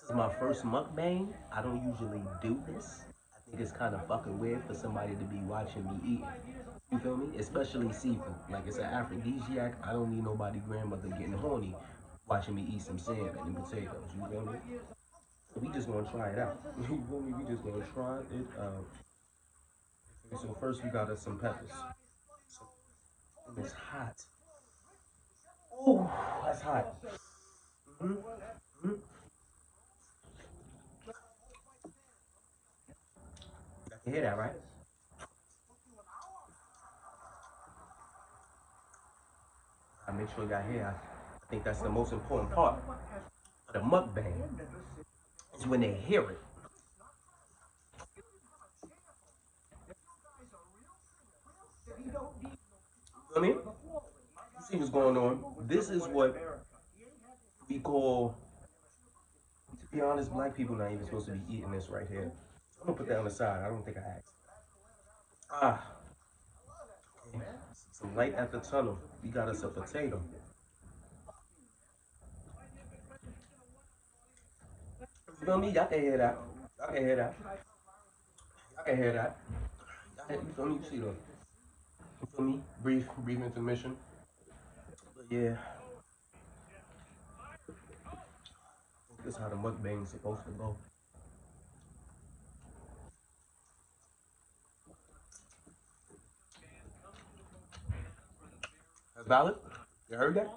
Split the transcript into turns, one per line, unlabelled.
This is my first mukbang. I don't usually do this. I think it's kind of fucking weird for somebody to be watching me eat. You feel me? Especially seafood. Like it's an aphrodisiac. I don't need nobody grandmother getting horny watching me eat some salmon and potatoes. You feel me? So we just gonna try it out. You feel me? We just gonna try it out. Okay, so first we got us some peppers. And it's hot. Oh, that's hot. Mm-hmm. Mm-hmm. I can hear that, right? I make sure y'all hear. I think that's the most important part of the mukbang is when they hear it. I mean, you see what's going on. This is what we call, to be honest, black people not even supposed to be eating this right here. I'm gonna put that on the side. I don't think I asked. Ah, okay. Some light at the tunnel. We got us a potato. You feel me? Y'all can hear that. Y'all can hear that. Y'all can hear that. You feel me? You see the, you feel me? Brief intermission. But yeah, this is how the mukbang is supposed to go. That's valid? You heard that?